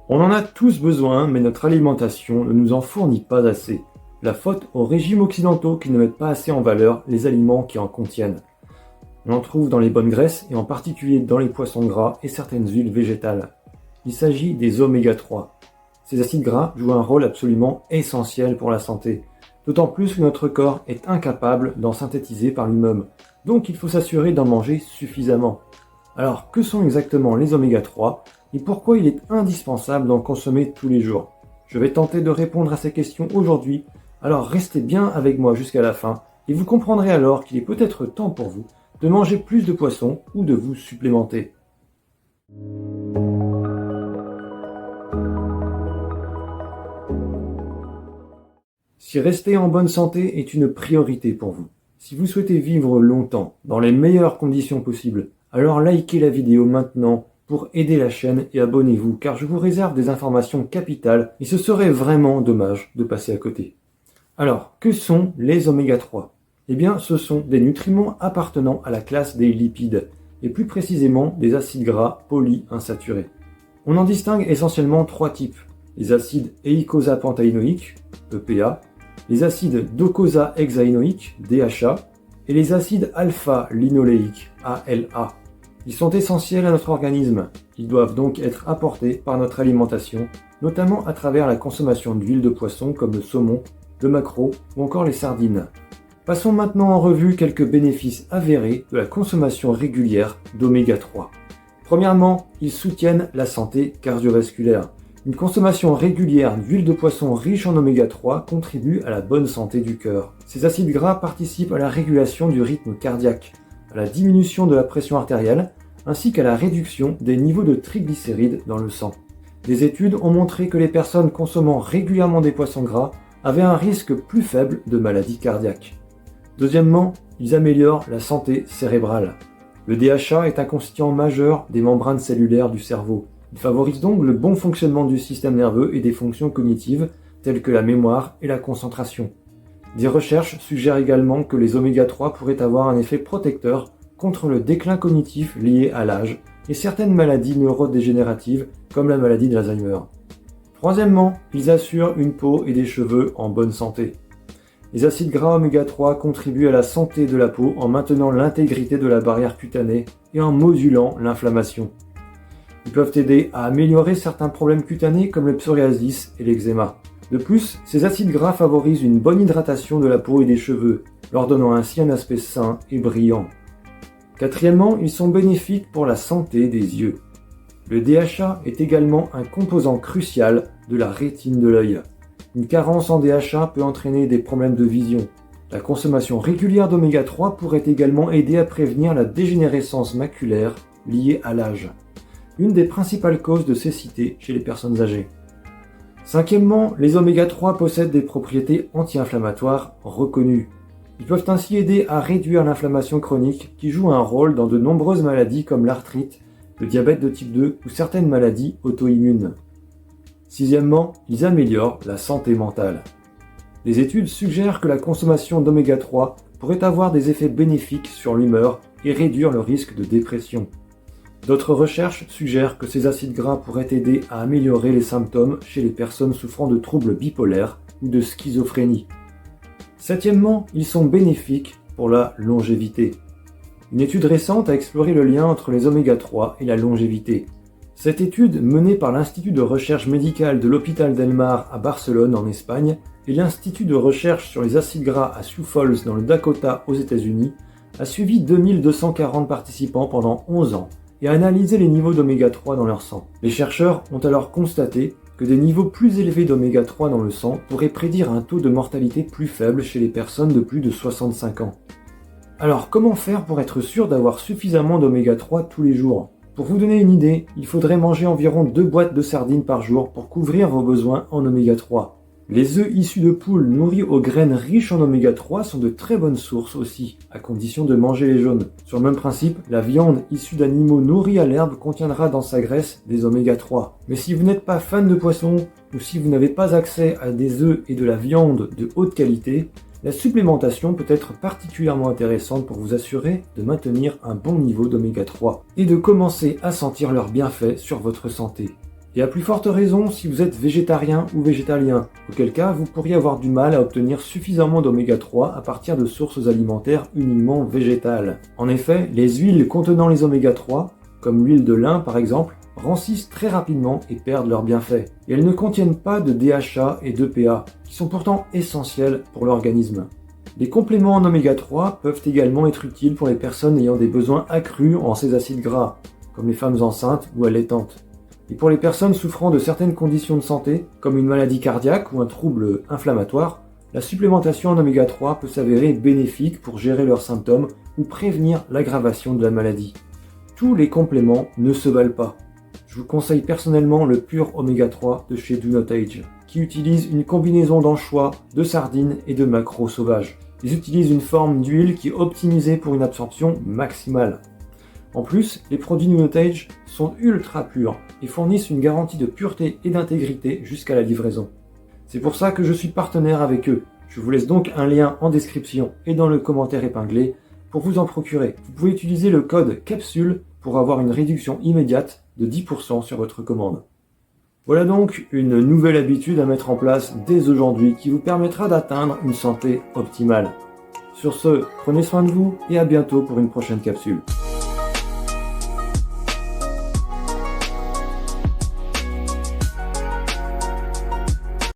On en a tous besoin, mais notre alimentation ne nous en fournit pas assez. La faute aux régimes occidentaux qui ne mettent pas assez en valeur les aliments qui en contiennent. On en trouve dans les bonnes graisses et en particulier dans les poissons gras et certaines huiles végétales. Il s'agit des oméga 3. Ces acides gras jouent un rôle absolument essentiel pour la santé, d'autant plus que notre corps est incapable d'en synthétiser par lui-même, donc il faut s'assurer d'en manger suffisamment. Alors, que sont exactement les oméga 3 et pourquoi il est indispensable d'en consommer tous les jours? Je vais tenter de répondre à ces questions aujourd'hui, alors restez bien avec moi jusqu'à la fin et vous comprendrez alors qu'il est peut-être temps pour vous de manger plus de poissons ou de vous supplémenter. Si rester en bonne santé est une priorité pour vous, si vous souhaitez vivre longtemps, dans les meilleures conditions possibles, alors likez la vidéo maintenant pour aider la chaîne et abonnez-vous car je vous réserve des informations capitales et ce serait vraiment dommage de passer à côté. Alors, que sont les oméga 3 ? Eh bien, ce sont des nutriments appartenant à la classe des lipides, et plus précisément des acides gras polyinsaturés. On en distingue essentiellement trois types, les acides éicosapentaénoïques, EPA, les acides docosahexaénoïques, DHA, et les acides alpha-linoléiques, ALA. Ils sont essentiels à notre organisme, ils doivent donc être apportés par notre alimentation, notamment à travers la consommation d'huile de poisson comme le saumon, le maquereau ou encore les sardines. Passons maintenant en revue quelques bénéfices avérés de la consommation régulière d'oméga 3. Premièrement, ils soutiennent la santé cardiovasculaire. Une consommation régulière d'huile de poisson riche en oméga 3 contribue à la bonne santé du cœur. Ces acides gras participent à la régulation du rythme cardiaque, à la diminution de la pression artérielle, ainsi qu'à la réduction des niveaux de triglycérides dans le sang. Des études ont montré que les personnes consommant régulièrement des poissons gras avaient un risque plus faible de maladie cardiaque. Deuxièmement, ils améliorent la santé cérébrale. Le DHA est un constituant majeur des membranes cellulaires du cerveau. Il favorise donc le bon fonctionnement du système nerveux et des fonctions cognitives telles que la mémoire et la concentration. Des recherches suggèrent également que les oméga 3 pourraient avoir un effet protecteur contre le déclin cognitif lié à l'âge et certaines maladies neurodégénératives comme la maladie d'Alzheimer. Troisièmement, ils assurent une peau et des cheveux en bonne santé. Les acides gras oméga 3 contribuent à la santé de la peau en maintenant l'intégrité de la barrière cutanée et en modulant l'inflammation. Ils peuvent aider à améliorer certains problèmes cutanés comme le psoriasis et l'eczéma. De plus, ces acides gras favorisent une bonne hydratation de la peau et des cheveux, leur donnant ainsi un aspect sain et brillant. Quatrièmement, ils sont bénéfiques pour la santé des yeux. Le DHA est également un composant crucial de la rétine de l'œil. Une carence en DHA peut entraîner des problèmes de vision. La consommation régulière d'oméga 3 pourrait également aider à prévenir la dégénérescence maculaire liée à l'âge, une des principales causes de cécité chez les personnes âgées. Cinquièmement, les oméga 3 possèdent des propriétés anti-inflammatoires reconnues. Ils peuvent ainsi aider à réduire l'inflammation chronique qui joue un rôle dans de nombreuses maladies comme l'arthrite, le diabète de type 2 ou certaines maladies auto-immunes. Sixièmement, ils améliorent la santé mentale. Des études suggèrent que la consommation d'oméga 3 pourrait avoir des effets bénéfiques sur l'humeur et réduire le risque de dépression. D'autres recherches suggèrent que ces acides gras pourraient aider à améliorer les symptômes chez les personnes souffrant de troubles bipolaires ou de schizophrénie. Septièmement, ils sont bénéfiques pour la longévité. Une étude récente a exploré le lien entre les oméga 3 et la longévité. Cette étude, menée par l'Institut de recherche médicale de l'Hôpital del Mar à Barcelone en Espagne et l'Institut de recherche sur les acides gras à Sioux Falls dans le Dakota aux États-Unis, a suivi 2240 participants pendant 11 ans et a analysé les niveaux d'oméga 3 dans leur sang. Les chercheurs ont alors constaté que des niveaux plus élevés d'oméga 3 dans le sang pourraient prédire un taux de mortalité plus faible chez les personnes de plus de 65 ans. Alors comment faire pour être sûr d'avoir suffisamment d'oméga 3 tous les jours ? Pour vous donner une idée, il faudrait manger environ 2 boîtes de sardines par jour pour couvrir vos besoins en oméga 3. Les œufs issus de poules nourries aux graines riches en oméga 3 sont de très bonnes sources aussi, à condition de manger les jaunes. Sur le même principe, la viande issue d'animaux nourris à l'herbe contiendra dans sa graisse des oméga 3. Mais si vous n'êtes pas fan de poisson, ou si vous n'avez pas accès à des œufs et de la viande de haute qualité, la supplémentation peut être particulièrement intéressante pour vous assurer de maintenir un bon niveau d'oméga 3 et de commencer à sentir leurs bienfaits sur votre santé. Et à plus forte raison si vous êtes végétarien ou végétalien, auquel cas vous pourriez avoir du mal à obtenir suffisamment d'oméga 3 à partir de sources alimentaires uniquement végétales. En effet, les huiles contenant les oméga 3, comme l'huile de lin par exemple, rancissent très rapidement et perdent leurs bienfaits. Et elles ne contiennent pas de DHA et d'EPA, qui sont pourtant essentiels pour l'organisme. Les compléments en oméga 3 peuvent également être utiles pour les personnes ayant des besoins accrus en ces acides gras, comme les femmes enceintes ou allaitantes. Et pour les personnes souffrant de certaines conditions de santé, comme une maladie cardiaque ou un trouble inflammatoire, la supplémentation en oméga 3 peut s'avérer bénéfique pour gérer leurs symptômes ou prévenir l'aggravation de la maladie. Tous les compléments ne se valent pas. Je vous conseille personnellement le pur oméga 3 de chez Do Not Age, qui utilise une combinaison d'anchois, de sardines et de maquereaux sauvages. Ils utilisent une forme d'huile qui est optimisée pour une absorption maximale. En plus, les produits Do Not Age sont ultra purs et fournissent une garantie de pureté et d'intégrité jusqu'à la livraison. C'est pour ça que je suis partenaire avec eux. Je vous laisse donc un lien en description et dans le commentaire épinglé pour vous en procurer. Vous pouvez utiliser le code CAPSULE pour avoir une réduction immédiate de 10% sur votre commande. Voilà donc une nouvelle habitude à mettre en place dès aujourd'hui qui vous permettra d'atteindre une santé optimale. Sur ce, prenez soin de vous et à bientôt pour une prochaine capsule.